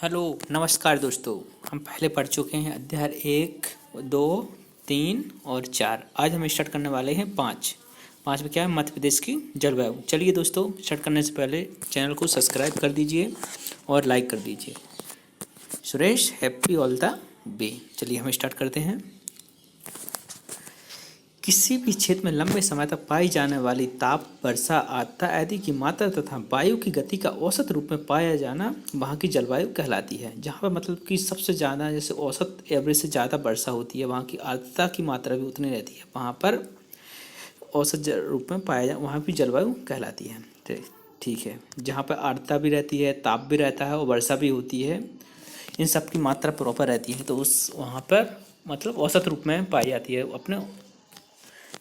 Hello नमस्कार दोस्तों। हम पहले पढ़ चुके हैं अध्याय 1, 2, 3 और 4। आज हम स्टार्ट करने वाले हैं 5। 5 में क्या है? मध्य प्रदेश की जलवायु। चलिए दोस्तों, स्टार्ट करने से पहले चैनल को सब्सक्राइब कर दीजिए और लाइक कर दीजिए। Suresh happy all the way. चलिए हम स्टार्ट करते हैं। किसी भी क्षेत्र में लंबे समय तक पाई जाने वाली ताप, वर्षा, आर्द्रता आदि की मात्रा तथा वायु की गति का औसत रूप में पाया जाना वहाँ की जलवायु कहलाती है। जहाँ पर मतलब कि सबसे ज़्यादा जैसे औसत एवरेज से ज़्यादा वर्षा होती है, वहाँ की आर्द्रता की मात्रा भी उतनी रहती है, वहाँ पर औसत रूप में पाया जा वहाँ की जलवायु कहलाती है। ठीक है। जहाँ पर आर्द्रता भी रहती है, ताप भी रहता है और वर्षा भी होती है, इन सब की मात्रा प्रॉपर रहती है, तो उस वहाँ पर मतलब औसत रूप में पाई जाती है अपने,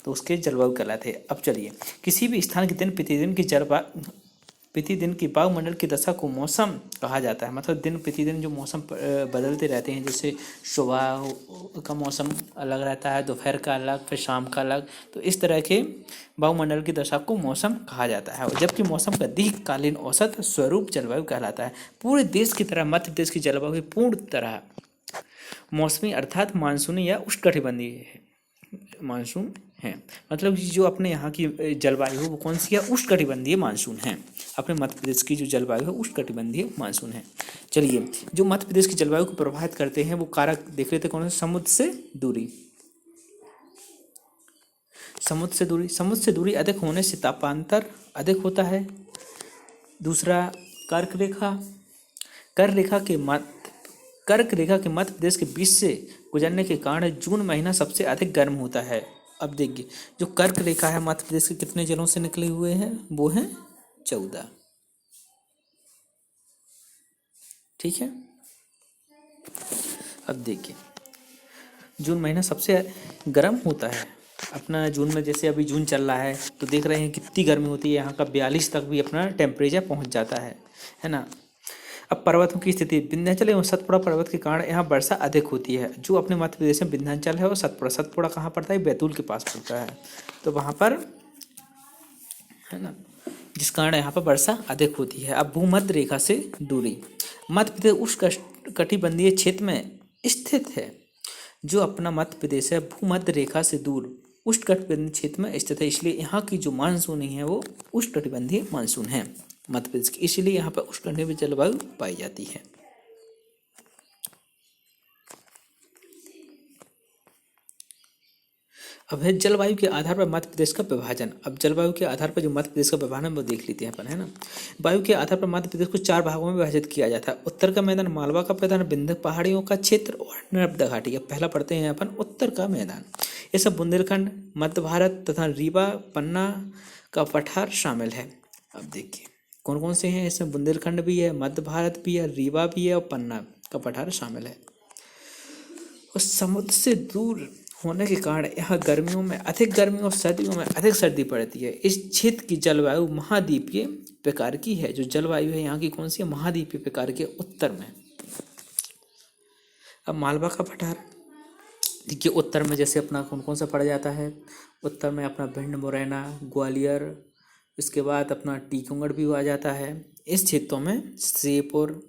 तो उसके जलवायु कहलाते हैं। अब चलिए, किसी भी स्थान के दिन प्रतिदिन की प्रतिदिन की वायुमंडल की दशा को मौसम कहा जाता है। मतलब दिन प्रतिदिन जो मौसम बदलते रहते हैं, जैसे सुबह का मौसम अलग रहता है, दोपहर का अलग, फिर शाम का अलग, तो इस तरह के वायुमंडल की दशा को मौसम कहा जाता है। और जबकि मौसम का दीर्घकालीन औसत स्वरूप जलवायु कहलाता है। पूरे देश की तरह मध्य प्रदेश की जलवायु पूर्ण तरह मौसमी अर्थात मानसूनी या उष्णकटिबंधीय है। मानसून है मतलब जो अपने यहाँ की जलवायु है वो कौन सी है? उष्णकटिबंधीय मानसून है। अपने मध्य प्रदेश की जो जलवायु है उष्णकटिबंधीय मानसून है। चलिए, जो मध्य प्रदेश की जलवायु को प्रभावित करते हैं वो कारक देख लेते कौन से? समुद्र से दूरी। समुद्र से दूरी अधिक होने से तापांतर अधिक होता है। दूसरा, कर्क रेखा। कर्क रेखा के मध्य प्रदेश के बीच से गुजरने के कारण जून महीना सबसे अधिक गर्म होता है। अब देखिए, जो कर्क रेखा है मध्य प्रदेश के कितने जिलों से निकले हुए हैं? वो हैं 14। ठीक है। अब देखिए, जून महीना सबसे गर्म होता है अपना। जून में जैसे अभी जून चल रहा है तो देख रहे हैं कितनी गर्मी होती है, यहाँ का 42 तक भी अपना टेम्परेचर पहुँच जाता है ना। अब पर्वतों की स्थिति। विंध्याचल एवं सतपुड़ा पर्वत के कारण यहाँ वर्षा अधिक होती है। जो अपने मध्य प्रदेश में विंध्याचल है और सतपुड़ा कहाँ पड़ता है? बैतूल के पास पड़ता है, तो वहाँ पर है ना, जिस कारण यहाँ पर वर्षा अधिक होती है। अब भूमध्य रेखा से दूरी। मध्य प्रदेश उष्णकटिबंधीय क्षेत्र में स्थित है। जो अपना मध्य प्रदेश है भूमध्य रेखा से दूर उष्णकटिबंधीय क्षेत्र में स्थित है, इसलिए यहाँ की जो मानसून है वो उष्णकटिबंधीय मानसून है मध्य प्रदेश की, इसीलिए यहाँ पर उष्णकटिबंधीय जलवायु पाई जाती है। अब है जलवायु के आधार पर मध्य प्रदेश का विभाजन। अब जलवायु के आधार पर जो मध्य प्रदेश का विभाजन है वो देख लेते हैं अपन, है ना। वायु के आधार पर मध्य प्रदेश को 4 भागों में विभाजित किया जाता है। उत्तर का मैदान मालवा का मैदान, विंध्य पहाड़ियों का क्षेत्र और नर्मदा घाटी। अब पहला पढ़ते हैं अपन उत्तर का मैदान। ये सब बुंदेलखंड, मध्य भारत तथा रीवा, पन्ना का पठार शामिल है। अब देखिए कौन कौन से हैं इसमें? बुंदेलखंड भी है, मध्य भारत भी है, रीवा भी है और पन्ना का पठार शामिल है। और समुद्र से दूर होने के कारण यहाँ गर्मियों में अधिक गर्मी और सर्दियों में अधिक सर्दी पड़ती है। इस क्षेत्र की जलवायु महाद्वीपीय प्रकार की है। जो जलवायु है यहाँ की कौन सी है? महाद्वीपीय प्रकार के उत्तर में। अब मालवा का पठार देखिए, उत्तर में जैसे अपना कौन कौन सा पड़ जाता है? उत्तर में अपना भिंड, मुरैना, ग्वालियर, इसके बाद अपना टीकमगढ़ भी आ जाता है। इस क्षेत्रों में श्रीपुर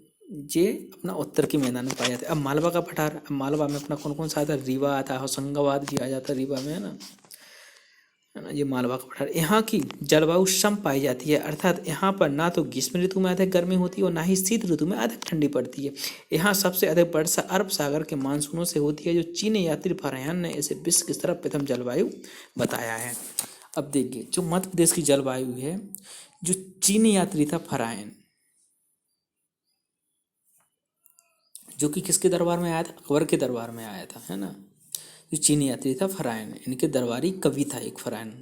ये अपना उत्तर के मैदान में पाया जाता है। अब मालवा का पठार। अब मालवा में अपना कौन कौन सा आता है? रीवा आता है, होशंगाबाद भी आ जाता है रीवा में, है ना। ये मालवा का पठार। यहाँ की जलवायु सम पाई जाती है, अर्थात यहाँ पर ना तो ग्रीष्म ऋतु में अधिक गर्मी होती है और ना ही शीत ऋतु में अधिक ठंडी पड़ती है। यहाँ सबसे अधिक वर्षा अरब सागर के मानसूनों से होती है। जो चीनी यात्री फरहान ने इसे विश्व की सर्वप्रथम जलवायु बताया है। अब देखिए, जो मध्य प्रदेश की जलवायु है, जो चीनी यात्री था फरहान, जो कि किसके दरबार में आया था? अकबर के दरबार में आया था, है ना। जो चीनी यात्री था फरहान, इनके दरबारी कवि था एक फरहान।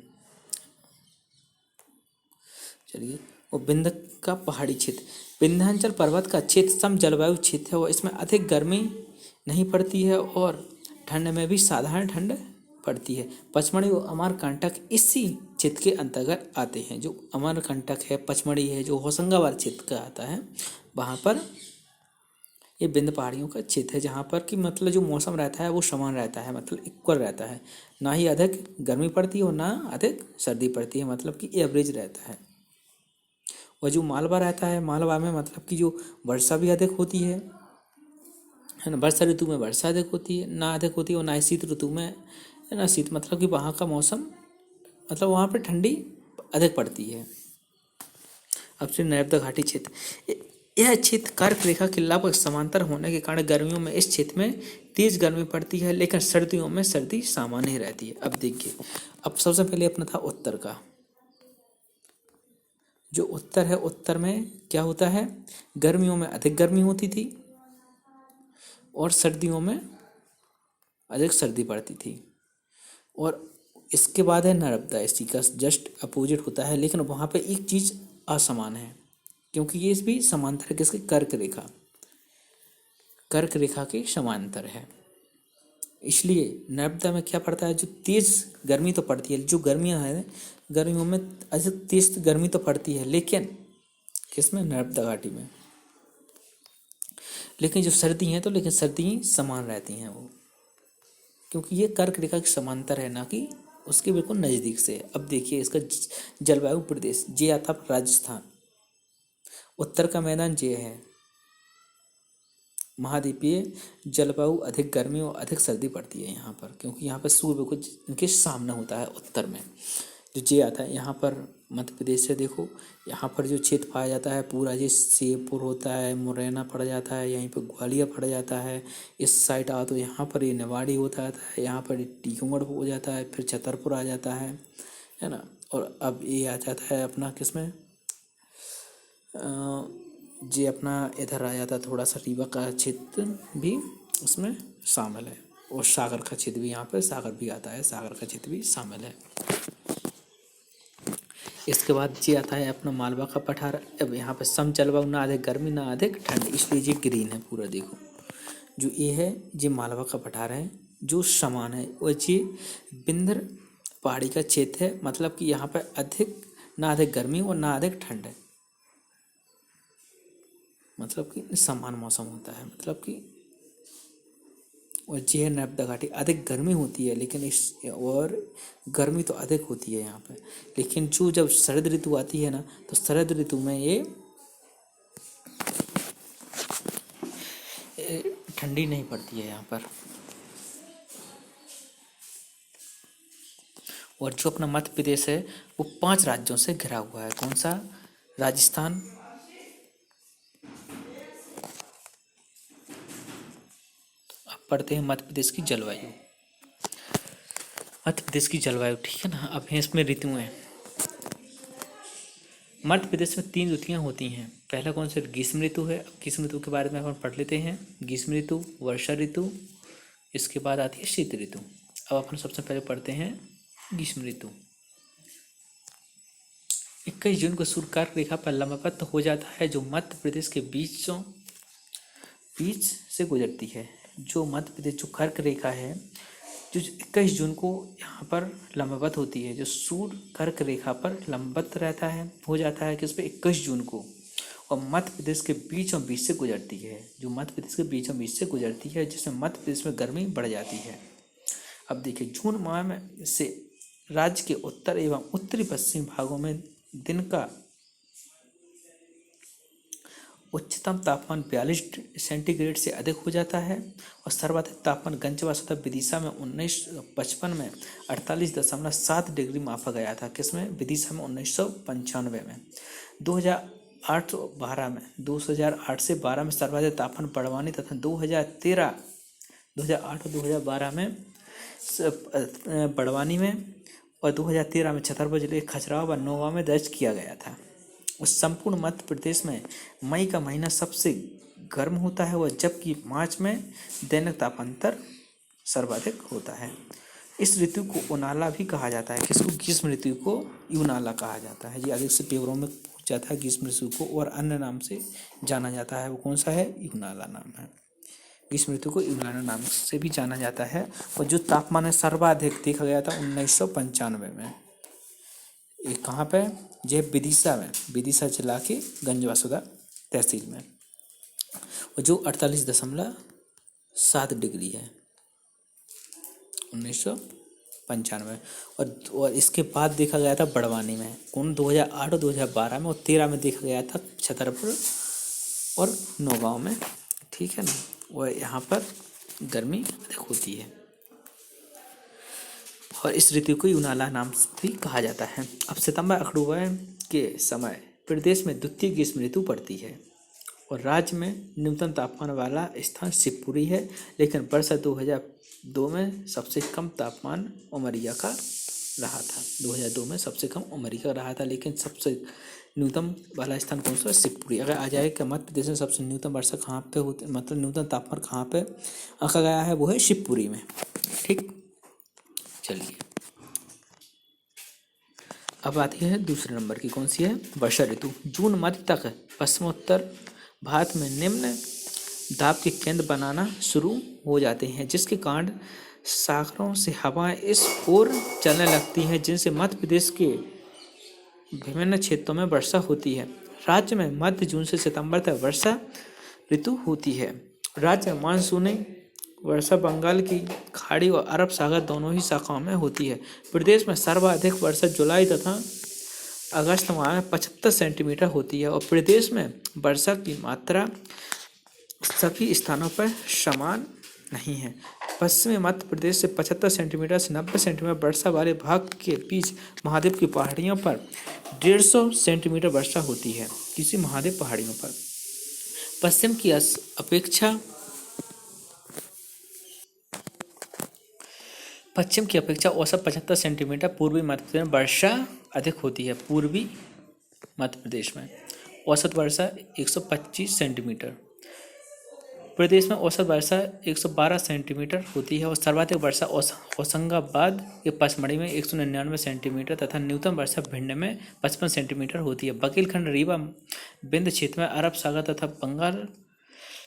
चलिए, वो विंध्य का पहाड़ी क्षेत्र। विंध्याचल पर्वत का क्षेत्र सम जलवायु क्षेत्र है और इसमें अधिक गर्मी नहीं पड़ती है और ठंड में भी साधारण ठंड पड़ती है। पचमढ़ी और अमरकंटक इसी क्षेत्र के अंतर्गत आते हैं। जो अमरकंटक है, पचमढ़ी है, जो होशंगाबाद क्षेत्र का आता है, वहाँ पर ये विंध्य पहाड़ियों का क्षेत्र है, जहाँ पर कि मतलब जो मौसम रहता है वो समान रहता है, मतलब इक्वल रहता है। ना ही अधिक गर्मी पड़ती है और ना अधिक सर्दी पड़ती है, मतलब कि एवरेज रहता है। और जो मालवा रहता है, मालवा में मतलब कि जो वर्षा भी अधिक होती है है ना। वर्षा ऋतु में वर्षा अधिक होती है, ना अधिक होती है, और ना ही शीत ऋतु में, है ना, शीत मतलब कि वहाँ का मौसम, मतलब वहाँ पे ठंडी अधिक पड़ती है। अब से नर्मदा घाटी क्षेत्र, यह क्षेत्र कर्क रेखा के लगभग समांतर होने के कारण गर्मियों में इस क्षेत्र में तेज गर्मी पड़ती है, लेकिन सर्दियों में सर्दी सामान्य ही रहती है। अब देखिए, अब सबसे पहले अपना था उत्तर का, जो उत्तर है, उत्तर में क्या होता है, गर्मियों में अधिक गर्मी होती थी और सर्दियों में अधिक सर्दी पड़ती थी। और इसके बाद है नर्मदा, इसी का जस्ट अपोजिट होता है, लेकिन वहाँ पे एक चीज़ असमान है, क्योंकि ये भी समांतर है किसके, कर्क रेखा, कर्क रेखा के समांतर है। इसलिए नर्मदा में क्या पड़ता है, जो तेज गर्मी तो पड़ती है, जो गर्मियाँ हैं गर्मियों में अधिक तेज गर्मी तो पड़ती है, लेकिन किसमें, नर्मदा घाटी में। लेकिन जो सर्दी हैं तो, लेकिन सर्दी समान रहती हैं वो, क्योंकि ये कर्क रेखा के समांतर है, ना कि उसके बिल्कुल नज़दीक से। अब देखिए इसका जलवायु प्रदेश, ये आता है राजस्थान, उत्तर का मैदान ये है, महाद्वीपीय जलवायु, अधिक गर्मी और अधिक सर्दी पड़ती है यहाँ पर, क्योंकि यहाँ पर सूर्य को इनके सामने होता है उत्तर में। जो ये आता है यहाँ पर मध्य प्रदेश से, देखो यहाँ पर जो क्षेत्र पाया जाता है पूरा, ये श्योपुर होता है, मुरैना पड़ जाता है, यहीं पर ग्वालियर पड़ जाता है। इस साइड आ तो यहाँ पर ये निवाड़ी होता है, यहाँ पर टीकमगढ़ हो जाता है, फिर छतरपुर आ जाता है ना। और अब ये आ जाता है अपना किसमें, जे अपना इधर आ जाता है, थोड़ा सा रीवा का क्षेत्र भी उसमें शामिल है, और सागर का क्षेत्र भी, यहाँ पर सागर भी आता है, सागर का क्षेत्र भी शामिल है। इसके बाद ये आता है अपना मालवा का पठार। अब यहाँ पर सम जलवायु, ना अधिक गर्मी ना अधिक ठंड, इसलिए ये ग्रीन है पूरा। देखो जो ये है, ये मालवा का पठार है जो समान है, और ये विंध्य पहाड़ी का क्षेत्र है, मतलब कि यहाँ पर अधिक ना अधिक गर्मी और ना अधिक ठंड है, मतलब कि समान मौसम होता है, मतलब कि। और ये है नर्मदा घाटी, अधिक गर्मी होती है, लेकिन इस और गर्मी तो अधिक होती है यहाँ पे, लेकिन जो जब शरद ऋतु आती है ना, तो शरद ऋतु में ये ठंडी नहीं पड़ती है यहाँ पर। और जो अपना मध्य प्रदेश है वो 5 राज्यों से घिरा हुआ है। कौन सा, राजस्थान, अब पढ़ते हैं मध्य प्रदेश की जलवायु। मध्य प्रदेश की जलवायु, ठीक है ना। अब है इसमें ऋतुएं। मध्य प्रदेश में 3 ऋतुएं होती हैं। पहला कौन सा, ग्रीष्म ऋतु है। अब ग्रीष्म ऋतु के बारे में अपन पढ़ लेते हैं। ग्रीष्म ऋतु, वर्षा ऋतु, इसके बाद आती है शीत ऋतु। अब अपन सबसे पहले पढ़ते हैं ग्रीष्म ऋतु। 21 जून को सूर्य कर्क रेखा पर लंबवत हो जाता है, जो मध्य प्रदेश के बीच से गुजरती है। जो मध्य प्रदेश, जो कर्क रेखा है, जो 21 जून को यहाँ पर लंबवत होती है, जो सूर्य कर्क रेखा पर लंबवत रहता है, हो जाता है किस पे, 21 जून को, और मध्य प्रदेश के बीचों बीच से गुजरती है। जो मध्य प्रदेश के बीचों बीच से गुजरती है, जिससे मध्य प्रदेश में गर्मी बढ़ जाती है। अब देखिए, जून माह में से राज्य के उत्तर एवं उत्तरी पश्चिम भागों में दिन का उच्चतम तापमान 42 सेंटीग्रेड से अधिक हो जाता है, और सर्वाधिक तापमान गंजवा विदिशा में 1955 में 48.7 डिग्री मापा गया था। किसमें, विदिशा में 1995 में। 2008 से 12 में सर्वाधिक तापमान बड़वानी तथा 2008 और 2012 में बड़वानी में, और 2013 में छतरपुर जिले के खजुराहो व नोवा में दर्ज किया गया था। उस संपूर्ण मध्य प्रदेश में मई का महीना सबसे गर्म होता है, और जबकि मार्च में दैनिक तापांतर सर्वाधिक होता है। इस ऋतु को उनाला भी कहा जाता है। किसको, ग्रीष्म ऋतु को उनाला कहा जाता है। ये अधिक से पेपरों में पूछ जाता है ग्रीष्म ऋतु को, और अन्य नाम से जाना जाता है। वो कौन सा है, उनाला नाम है। ग्रीष्म ऋतु को उनाला नाम से भी जाना जाता है। और जो तापमान है सर्वाधिक देखा गया था 1995 में। ये कहाँ पे, ये विदिशा में, विदिशा जिला के गंजवा तहसील में, और जो 48.7 डिग्री है 1995। और इसके बाद देखा गया था बड़वानी में, कौन, 2008 और 2012 में, और 13 में देखा गया था छतरपुर और नौगांव में, ठीक है ना। और यहाँ पर गर्मी अधिक होती है और इस ऋतु को यूनाला नाम से भी कहा जाता है। अब सितंबर अक्टूबर के समय प्रदेश में द्वितीय ग्रीष्म ऋतु पड़ती है और राज्य में न्यूनतम तापमान वाला स्थान शिवपुरी है, लेकिन वर्ष 2002 में सबसे कम तापमान उमरिया का रहा था। 2002 में सबसे कम उमरिया का रहा था, लेकिन सबसे न्यूनतम वाला स्थान कौन सा? शिवपुरी। अगर आ जाए कि मध्य प्रदेश में सबसे न्यूनतम वर्षा कहाँ पे होती, मतलब न्यूनतम तापमान कहाँ पे आंका गया है, वो है शिवपुरी में। ठीक, चलिए अब आती है दूसरे नंबर की, कौन सी है? वर्षा ऋतु। जून मध्य तक पश्चिमोत्तर भारत में निम्न दाब के केंद्र बनाना शुरू हो जाते हैं, जिसके कारण सागरों से हवाएं इस ओर चलने लगती हैं, जिनसे मध्य प्रदेश के विभिन्न क्षेत्रों में वर्षा होती है। राज्य में मध्य जून से सितंबर तक वर्षा ऋतु होती है। राज्य में मानसूनी वर्षा बंगाल की खाड़ी और अरब सागर दोनों ही शाखाओं में होती है। प्रदेश में सर्वाधिक वर्षा जुलाई तथा अगस्त माह में 75 सेंटीमीटर होती है और प्रदेश में वर्षा की मात्रा सभी स्थानों पर समान नहीं है। पश्चिमी मध्य प्रदेश से 75 सेंटीमीटर से 90 सेंटीमीटर वर्षा वाले भाग के बीच महाद्वीप की पहाड़ियों पर 150 सेंटीमीटर वर्षा होती है। किसी महाद्वीप पहाड़ियों पर पश्चिम की अपेक्षा औसत 75 सेंटीमीटर पूर्वी मध्य प्रदेश में वर्षा अधिक होती है। पूर्वी मध्य प्रदेश में औसत वर्षा 125 सेंटीमीटर, प्रदेश में औसत वर्षा 112 सेंटीमीटर होती है और सर्वाधिक वर्षा होशंगाबाद के पचमढ़ी में 199 सेंटीमीटर तथा न्यूनतम वर्षा भिंड में 55 सेंटीमीटर होती है। बकीलखंड रीवा बिंद क्षेत्र में अरब सागर तथा बंगाल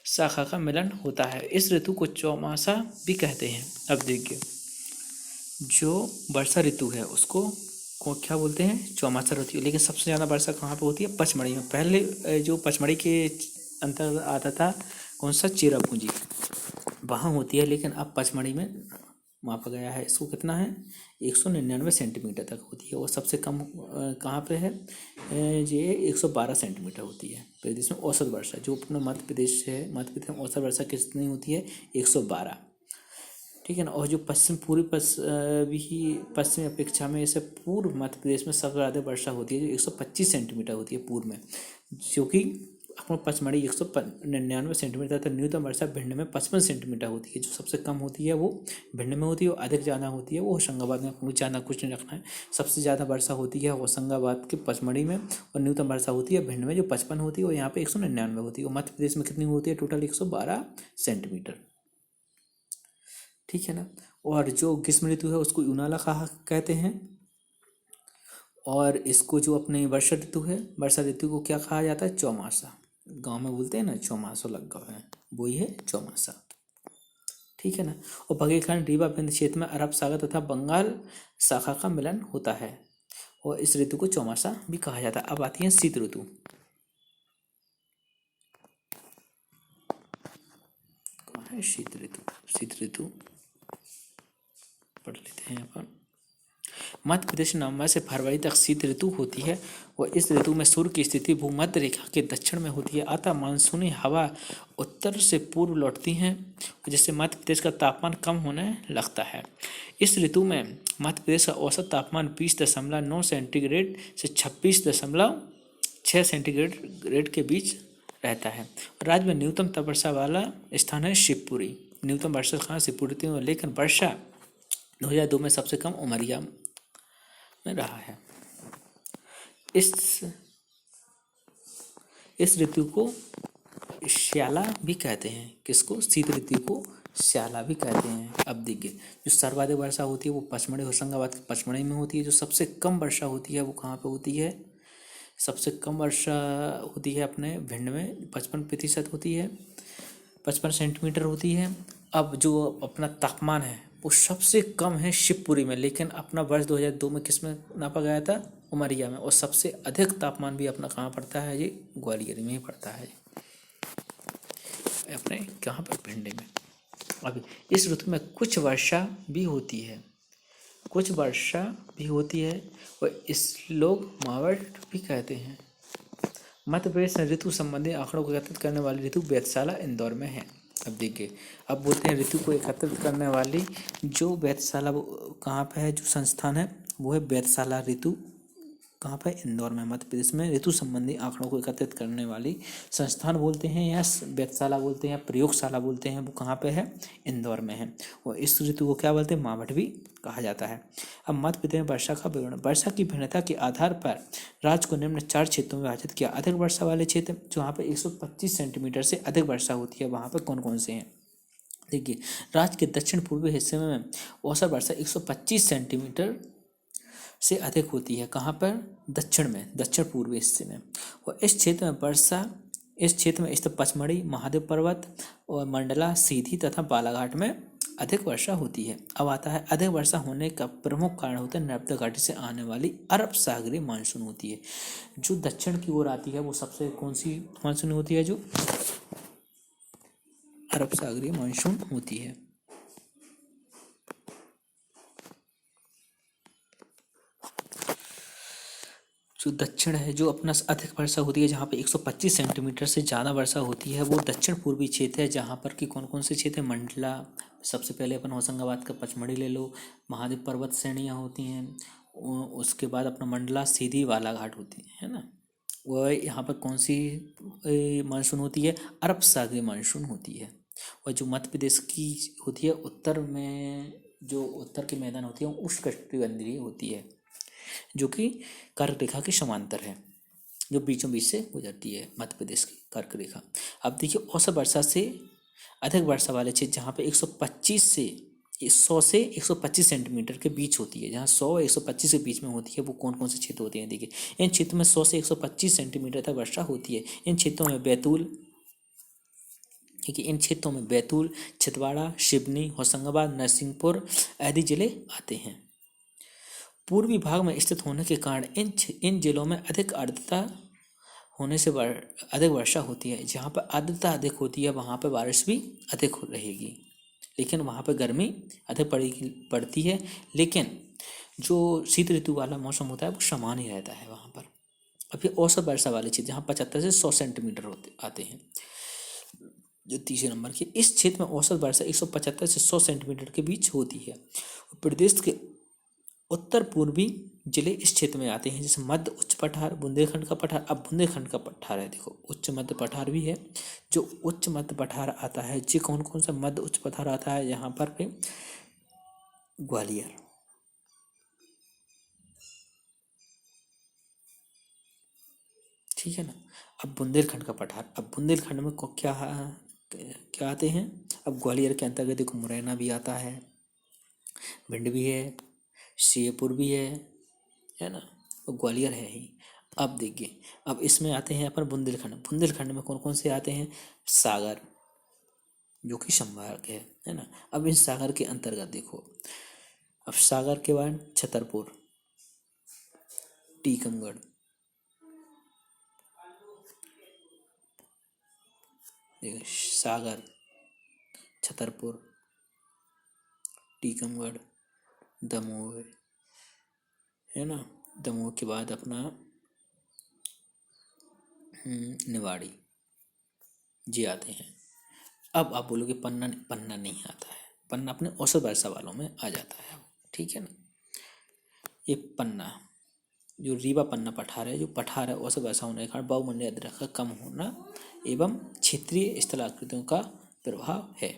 शाखा का मिलन होता है। इस ऋतु को चौमासा भी कहते हैं। अब देखिए, जो वर्षा ऋतु है उसको क्या बोलते हैं? चौमासा ऋतु। लेकिन सबसे ज़्यादा वर्षा कहाँ पे होती है? पचमढ़ी में। पहले जो पचमढ़ी के अंतर्गत आता था कौन सा? चेरापूंजी, वहाँ होती है, लेकिन अब पचमढ़ी में मापा गया है। इसको कितना है? 199 सेंटीमीटर तक होती है और सबसे कम कहाँ पे है? ये 112 सेंटीमीटर होती है प्रदेश में औसत वर्षा। जो अपना मध्य प्रदेश है, मध्य प्रदेश में औसत वर्षा कितनी होती है? 112। ठीक है ना। और जो पश्चिमी अपेक्षा में जैसे पूर्व मध्य प्रदेश में सबसे ज़्यादा वर्षा होती है, जो 125 सेंटीमीटर होती है पूर्व में, जो कि अपना पचमढ़ी 199 सेंटीमीटर तथा न्यूनतम वर्षा भिंड में 55 सेंटीमीटर होती है। जो सबसे कम होती है वो भिंड में होती है और अधिक ज़्यादा होती है वो होशंगाबाद में। आपको ज़्यादा कुछ नहीं रखना है। सबसे ज़्यादा वर्षा होती है होशंगाबाद के पचमढ़ी में और न्यूनतम वर्षा होती है भिंड में, जो 55 होती है और यहाँ पे 199 होती है। और मध्य प्रदेश में कितनी होती है? Total 112 centimetre. ठीक है ना। और जो ग्रीष्म ऋतु है उसको यूनाला कहते हैं और इसको जो अपने वर्षा ऋतु है, वर्षा ऋतु को क्या कहा जाता है? चौमासा। गांव में बोलते हैं ना चौमासो लग गए हैं, वही है चौमासा। ठीक है ना। और बघेलखंड रीवा बिंद क्षेत्र में अरब सागर तथा बंगाल शाखा का मिलन होता है और इस ऋतु को चौमासा भी कहा जाता है। अब आती है शीत ऋतु। कहाँ है शीत ऋतु? शीत ऋतु पढ़ लेते हैं अपन। मध्य प्रदेश नवंबर से फरवरी तक शीत ऋतु होती है और इस ऋतु में सूर्य की स्थिति भूमध्य रेखा के दक्षिण में होती है। अतः मानसूनी हवा उत्तर से पूर्व लौटती हैं, जिससे मध्य प्रदेश का तापमान कम होने लगता है। इस ऋतु में मध्य प्रदेश का औसत तापमान 20.9 सेंटीग्रेड से 26.6 सेंटीग्रेड के बीच रहता है। राज्य में न्यूनतम वर्षा वाला स्थान है शिवपुरी। न्यूनतम वर्षा कहाँ? शिवपुरी होती है, लेकिन वर्षा 2002 में सबसे कम उमरिया में रहा है। इस ऋतु को श्याला भी कहते हैं। किसको? शीत ऋतु को श्याला भी कहते हैं। अब देखिए, जो सर्वाधिक वर्षा होती है वो पचमढ़ी होशंगाबाद के पचमढ़ी में होती है। जो सबसे कम वर्षा होती है वो कहाँ पे होती है? सबसे कम वर्षा होती है अपने भिंड में, 55% होती है, 55 सेंटीमीटर होती है। अब जो अपना तापमान है वो सबसे कम है शिवपुरी में, लेकिन अपना वर्ष 2002 में किस में नापा गया था? उमरिया में। और सबसे अधिक तापमान भी अपना कहाँ पड़ता है? ये ग्वालियर में ही पड़ता है, अपने कहाँ पर? भिंड में। अब इस ऋतु में कुछ वर्षा भी होती है और इस लोग मावट भी कहते हैं। मध्य प्रदेश में ऋतु संबंधी आंकड़ों को एकत्रित करने वाली ऋतु वेधशाला इंदौर में है। अब देखिए, अब बोलते हैं ऋतु को एकत्रित करने वाली जो वेधशाला कहाँ पे है, जो संस्थान है वो है वेधशाला ऋतु। कहाँ पे? इंदौर में, मध्य प्रदेश में। ऋतु संबंधी आंकड़ों को एकत्रित करने वाली संस्थान बोलते हैं या वेधशाला बोलते हैं या प्रयोगशाला बोलते हैं, वो कहाँ पे है? इंदौर में है। और इस ऋतु को क्या बोलते हैं? मावठ भी कहा जाता है। अब मध्य प्रदेश में वर्षा का विवरण। वर्षा की भिन्नता के आधार पर राज्य को निम्न 4 क्षेत्रों में विभाजित किया। अधिक वर्षा वाले क्षेत्र, जहाँ पे 125 सेंटीमीटर से अधिक वर्षा होती है, वहाँ पर कौन कौन से हैं? देखिए, राज्य के दक्षिण पूर्वी हिस्से में औसत वर्षा 125 सेंटीमीटर से अधिक होती है। कहाँ पर? दक्षिण में, दक्षिण पूर्वी हिस्से में। और इस क्षेत्र में स्थित पचमढ़ी, महादेव पर्वत और मंडला, सीधी तथा बालाघाट में अधिक वर्षा होती है। अब आता है, अधिक वर्षा होने का प्रमुख कारण होता है नर्मदा घाटी से आने वाली अरब सागरीय मानसून होती है। जो दक्षिण की ओर आती है वो सबसे कौन सी मानसून होती है? जो अरब सागरीय मानसून होती है। जो दक्षिण है, जो अपना अधिक वर्षा होती है, जहाँ पे 125 सेंटीमीटर से ज़्यादा वर्षा होती है, वो दक्षिण पूर्वी क्षेत्र है। जहाँ पर कि कौन कौन से क्षेत्र है? मंडला, सबसे पहले अपन होशंगाबाद का पचमढ़ी ले लो, महादेव पर्वत श्रेणियाँ होती हैं, उसके बाद अपना मंडला, सीधी, बालाघाट होती है ना। वह यहाँ पर कौन सी मानसून होती है? अरब सागरीय मानसून होती है। और जो मध्य प्रदेश की होती है, उत्तर में जो उत्तर के मैदान होती है वो उष्णकटिबंधीय होती है, जो कि कर्क रेखा के समांतर है, जो बीचों बीच से गुजरती है मध्य प्रदेश की कर्क रेखा। अब देखिए, औसत वर्षा से अधिक वर्षा वाले क्षेत्र जहाँ पे 100 से 125 सेंटीमीटर के बीच होती है, जहाँ 100 और 125 के बीच में होती है, वो कौन कौन से क्षेत्र होते हैं? देखिए, इन क्षेत्रों में 100 से 125 सेंटीमीटर तक वर्षा होती है। इन क्षेत्रों में बैतूल, ठीक है, इन क्षेत्रों में बैतूल, छिंदवाड़ा, सिवनी, होशंगाबाद, नरसिंहपुर आदि जिले आते हैं। पूर्वी भाग में स्थित होने के कारण इन जिलों में अधिक आर्द्रता होने से अधिक वर्षा होती है। जहाँ पर आर्द्रता अधिक होती है वहाँ पर बारिश भी अधिक रहेगी, लेकिन वहाँ पर गर्मी अधिक पड़ती है। लेकिन जो शीत ऋतु वाला मौसम होता है वो समान ही रहता है वहाँ पर। अभी औसत वर्षा वाले क्षेत्र जहाँ 75 से 100 सेंटीमीटर आते हैं। जो तीसरे नंबर के, इस क्षेत्र में औसत वर्षा 175 से 100 सेंटीमीटर के बीच होती है। प्रदेश के उत्तर पूर्वी जिले इस क्षेत्र में आते हैं, जैसे मध्य उच्च पठार, बुंदेलखंड का पठार। अब बुंदेलखंड का पठार है, देखो उच्च मध्य पठार भी है। जो उच्च मध्य पठार आता है, जी कौन कौन सा मध्य उच्च पठार आता है? यहाँ पर पे ग्वालियर, ठीक है ना। अब बुंदेलखंड का पठार, अब बुंदेलखंड में क्या आते हैं? अब ग्वालियर के अंतर्गत देखो मुरैना भी आता है, भिंड भी है, श्योपुर भी है ना, और ग्वालियर है ही। अब देखिए, अब इसमें आते हैं अपन बुंदेलखंड। बुंदेलखंड में कौन कौन से आते हैं? सागर, जो कि संभाग है ना। अब इस सागर के अंतर्गत देखो, अब सागर के बाद छतरपुर, टीकमगढ़, देखो सागर, छतरपुर, टीकमगढ़, दमोह, है ना। दमोह के बाद अपना निवाड़ी, जी आते हैं। अब आप बोलोगे पन्ना, पन्ना नहीं आता है। पन्ना अपने औसत वर्षा वालों में आ जाता है, ठीक है ना। ये पन्ना, जो रीवा पन्ना पठार है, जो पठार है औसत वर्षा होने के कारण वायुमंडलीय आर्द्रता का कम होना एवं क्षेत्रीय स्थलाकृतियों का प्रभाव है।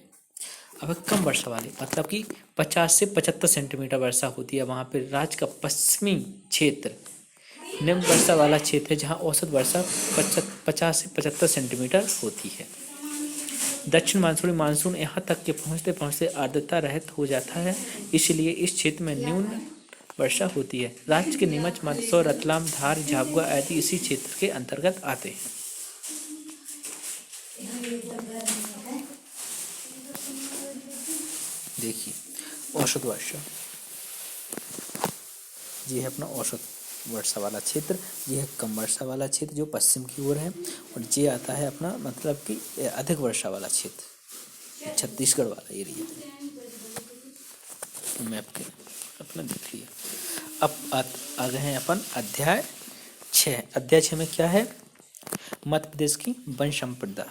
अब कम वर्षा वाले, मतलब कि 50 से 75 सेंटीमीटर वर्षा होती है, वहाँ पर राज्य का पश्चिमी क्षेत्र निम्न वर्षा वाला क्षेत्र है, जहाँ औसत वर्षा 50 से 75 सेंटीमीटर होती है। दक्षिण मानसून यहाँ तक के पहुँचते पहुँचते आर्द्रता रहित हो जाता है, इसलिए इस क्षेत्र में न्यून वर्षा होती है। राज्य के नीमच, मंदसौर, रतलाम, धार, झाबुआ आदि इसी क्षेत्र के अंतर्गत आते हैं। देखिए, औसत वर्षा, ये है अपना औसत वर्षा वाला क्षेत्र, ये है कम वर्षा वाला क्षेत्र जो पश्चिम की ओर है, और ये आता है अपना मतलब कि अधिक वर्षा वाला क्षेत्र, छत्तीसगढ़ वाला एरिया मैप के अपना देख लिया। अब आ गए हैं अपन अध्याय 6। अध्याय 6 में क्या है? मध्य प्रदेश की वन संपदा।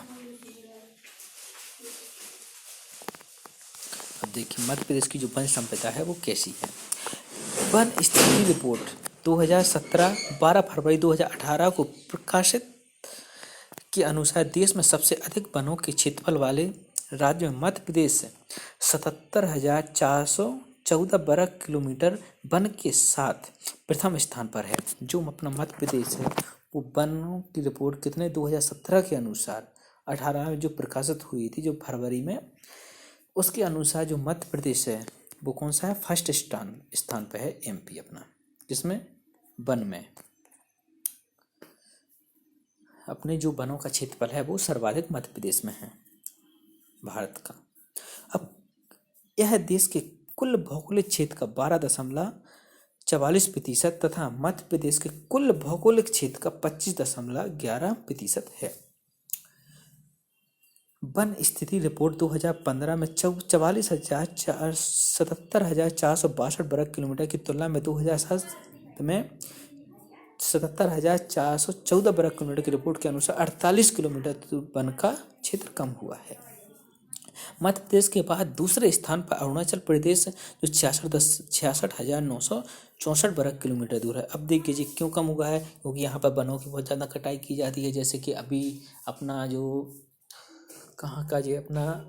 देखिए मध्य प्रदेश की जो वन संपदा है वो कैसी है। वन स्थिति रिपोर्ट 2017 12 फरवरी 2018 को प्रकाशित के अनुसार देश में सबसे अधिक वनों के क्षेत्रफल वाले राज्य में मध्य प्रदेश 77,414 वर्ग किलोमीटर वन के साथ प्रथम स्थान पर है। जो अपना मध्य प्रदेश है वो वनों की रिपोर्ट कितने 2017 के अनुसार 18 में जो प्रकाशित हुई थी जो फरवरी में, उसके अनुसार जो मध्य प्रदेश है वो कौन सा है, फर्स्ट स्थान पे है एमपी अपना, जिसमें वन में अपने जो वनों का क्षेत्रफल है वो सर्वाधिक मध्य प्रदेश में है भारत का। अब यह देश के कुल भौगोलिक क्षेत्र का 12.44% तथा मध्य प्रदेश के कुल भौगोलिक क्षेत्र का 25.11% है। वन स्थिति रिपोर्ट 2015 में 77,462 वर्ग किलोमीटर की तुलना में 2007 में 77,414 वर्ग किलोमीटर की रिपोर्ट के अनुसार 48 किलोमीटर वन का क्षेत्र कम हुआ है। मध्य प्रदेश के बाद दूसरे स्थान पर अरुणाचल प्रदेश जो 66,964 वर्ग किलोमीटर दूर है। अब देखिए जी क्यों कम हुआ है, क्योंकि यहाँ पर वनों की बहुत ज़्यादा कटाई की जाती है। जैसे कि अभी अपना जो कहाँ का जी अपना